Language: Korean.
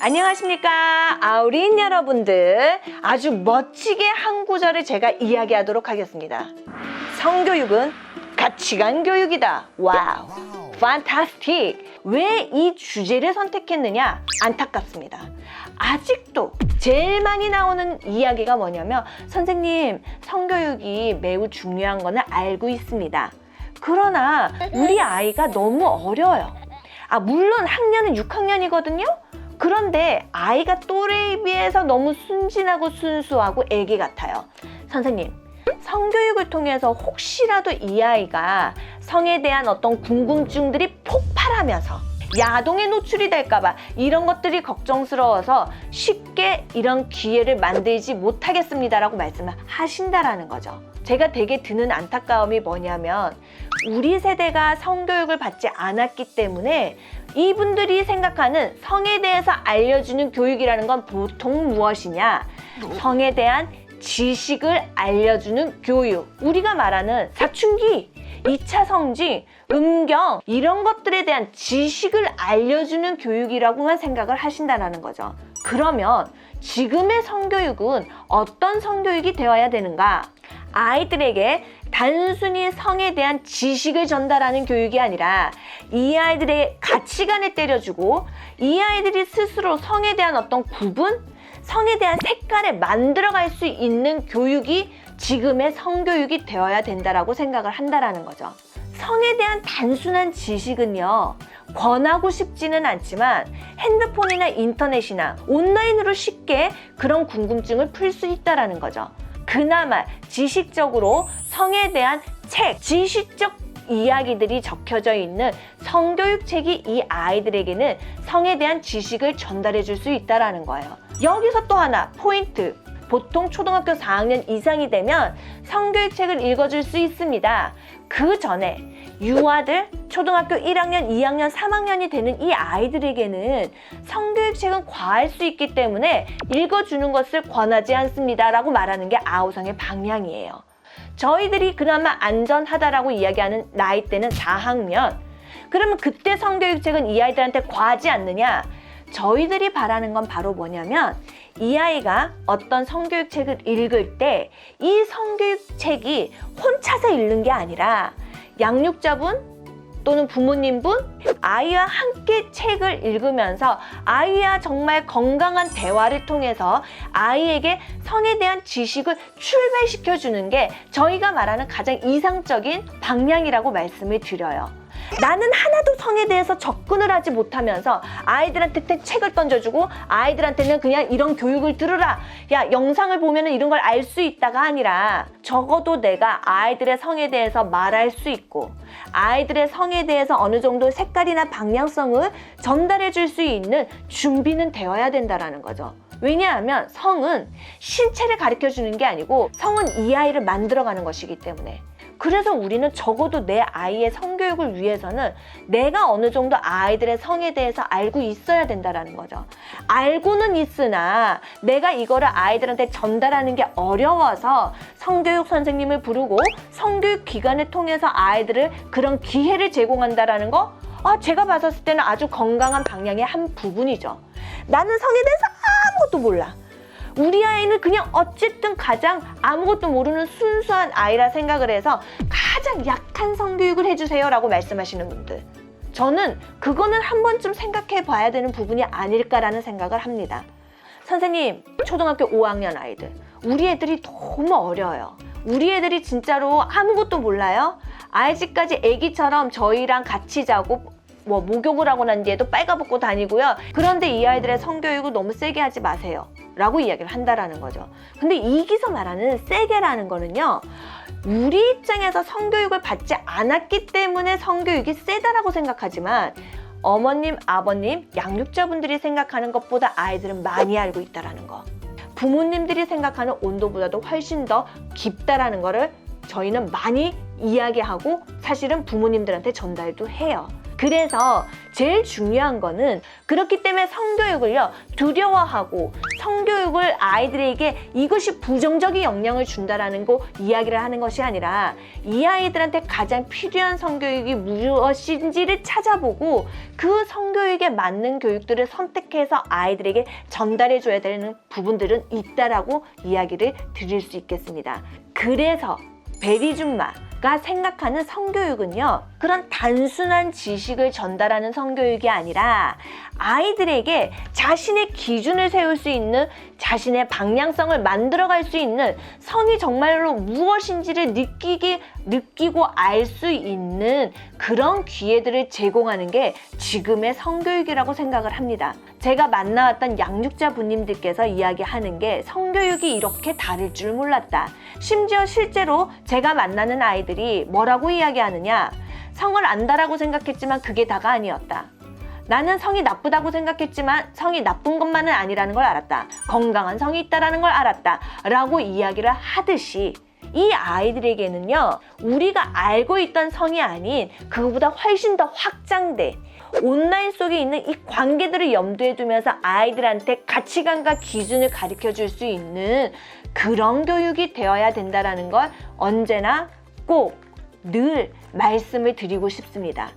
안녕하십니까 아우린 여러분들, 아주 멋지게 한 구절을 제가 이야기하도록 하겠습니다. 성교육은 가치관 교육이다. 와우, 판타스틱. 왜 이 주제를 선택했느냐? 안타깝습니다. 아직도 제일 많이 나오는 이야기가 뭐냐면, 선생님, 성교육이 매우 중요한 거는 알고 있습니다. 그러나 우리 아이가 너무 어려요. 물론 학년은 6학년이거든요. 그런데 아이가 또래에 비해서 너무 순진하고 순수하고 애기 같아요. 선생님, 성교육을 통해서 혹시라도 이 아이가 성에 대한 어떤 궁금증들이 폭발하면서 야동에 노출이 될까봐 이런 것들이 걱정스러워서 쉽게 이런 기회를 만들지 못하겠습니다라고 말씀을 하신다라는 거죠. 제가 되게 드는 안타까움이 뭐냐면, 우리 세대가 성교육을 받지 않았기 때문에 이분들이 생각하는 성에 대해서 알려주는 교육이라는 건 보통 무엇이냐? 성에 대한 지식을 알려주는 교육. 우리가 말하는 사춘기, 2차 성징, 음경, 이런 것들에 대한 지식을 알려주는 교육이라고만 생각을 하신다는 거죠. 그러면 지금의 성교육은 어떤 성교육이 되어야 되는가? 아이들에게 단순히 성에 대한 지식을 전달하는 교육이 아니라 이 아이들의 가치관을 때려주고 이 아이들이 스스로 성에 대한 어떤 구분, 성에 대한 색깔을 만들어갈 수 있는 교육이 지금의 성교육이 되어야 된다라고 생각을 한다라는 거죠. 성에 대한 단순한 지식은요, 권하고 싶지는 않지만 핸드폰이나 인터넷이나 온라인으로 쉽게 그런 궁금증을 풀 수 있다라는 거죠. 그나마 지식적으로 성에 대한 책, 지식적 이야기들이 적혀져 있는 성교육책이 이 아이들에게는 성에 대한 지식을 전달해 줄 수 있다는 거예요. 여기서 또 하나 포인트. 보통 초등학교 4학년 이상이 되면 성교육책을 읽어줄 수 있습니다. 그 전에 유아들, 초등학교 1학년, 2학년, 3학년이 되는 이 아이들에게는 성교육책은 과할 수 있기 때문에 읽어주는 것을 권하지 않습니다 라고 말하는 게 아우성의 방향이에요. 저희들이 그나마 안전하다라고 이야기하는 나이대는 4학년. 그러면 그때 성교육책은 이 아이들한테 과하지 않느냐? 저희들이 바라는 건 바로 뭐냐면, 이 아이가 어떤 성교육책을 읽을 때 이 성교육책이 혼자서 읽는 게 아니라 양육자분 또는 부모님분, 아이와 함께 책을 읽으면서 아이와 정말 건강한 대화를 통해서 아이에게 성에 대한 지식을 출발시켜주는 게 저희가 말하는 가장 이상적인 방향이라고 말씀을 드려요. 나는 하나도 성에 대해서 접근을 하지 못하면서 아이들한테 책을 던져주고 아이들한테는 그냥 이런 교육을 들으라, 야 영상을 보면 이런 걸 알 수 있다가 아니라, 적어도 내가 아이들의 성에 대해서 말할 수 있고 아이들의 성에 대해서 어느 정도 색깔이나 방향성을 전달해 줄 수 있는 준비는 되어야 된다는 거죠. 왜냐하면 성은 신체를 가르쳐 주는 게 아니고 성은 이 아이를 만들어가는 것이기 때문에. 그래서 우리는 적어도 내 아이의 성교육을 위해서는 내가 어느 정도 아이들의 성에 대해서 알고 있어야 된다는 거죠. 알고는 있으나 내가 이거를 아이들한테 전달하는 게 어려워서 성교육 선생님을 부르고 성교육 기관을 통해서 아이들을 그런 기회를 제공한다는 거, 제가 봤을 때는 아주 건강한 방향의 한 부분이죠. 나는 성에 대해서 아무것도 몰라. 우리 아이는 그냥 어쨌든 가장 아무것도 모르는 순수한 아이라 생각을 해서 가장 약한 성교육을 해주세요 라고 말씀하시는 분들, 저는 그거는 한 번쯤 생각해 봐야 되는 부분이 아닐까라는 생각을 합니다. 선생님, 초등학교 5학년 아이들, 우리 애들이 너무 어려요. 우리 애들이 진짜로 아무것도 몰라요. 아직까지 애기처럼 저희랑 같이 자고 목욕을 하고 난 뒤에도 빨가벗고 다니고요. 그런데 이 아이들의 성교육을 너무 세게 하지 마세요 라고 이야기를 한다라는 거죠. 근데 이기서 말하는 세게라는 거는요, 우리 입장에서 성교육을 받지 않았기 때문에 성교육이 세다라고 생각하지만 어머님, 아버님, 양육자분들이 생각하는 것보다 아이들은 많이 알고 있다라는 거, 부모님들이 생각하는 온도보다도 훨씬 더 깊다라는 거를 저희는 많이 이야기하고 사실은 부모님들한테 전달도 해요. 그래서 제일 중요한 거는 그렇기 때문에 성교육을요 두려워하고 성교육을 아이들에게 이것이 부정적인 영향을 준다라는 거 이야기를 하는 것이 아니라 이 아이들한테 가장 필요한 성교육이 무엇인지를 찾아보고 그 성교육에 맞는 교육들을 선택해서 아이들에게 전달해 줘야 되는 부분들은 있다라고 이야기를 드릴 수 있겠습니다. 그래서 베리줌마가 생각하는 성교육은요 그런 단순한 지식을 전달하는 성교육이 아니라 아이들에게 자신의 기준을 세울 수 있는 자신의 방향성을 만들어갈 수 있는 성이 정말로 무엇인지를 느끼고 알 수 있는 그런 기회들을 제공하는 게 지금의 성교육이라고 생각을 합니다. 제가 만나왔던 양육자 부님들께서 이야기하는 게 성교육이 이렇게 다를 줄 몰랐다. 심지어 실제로 제가 만나는 아이들이 뭐라고 이야기하느냐, 성을 안다라고 생각했지만 그게 다가 아니었다. 나는 성이 나쁘다고 생각했지만 성이 나쁜 것만은 아니라는 걸 알았다. 건강한 성이 있다는 걸 알았다. 라고 이야기를 하듯이 이 아이들에게는요 우리가 알고 있던 성이 아닌 그거보다 훨씬 더 확장된 온라인 속에 있는 이 관계들을 염두에 두면서 아이들한테 가치관과 기준을 가르쳐 줄 수 있는 그런 교육이 되어야 된다는 걸 언제나 꼭 늘 말씀을 드리고 싶습니다.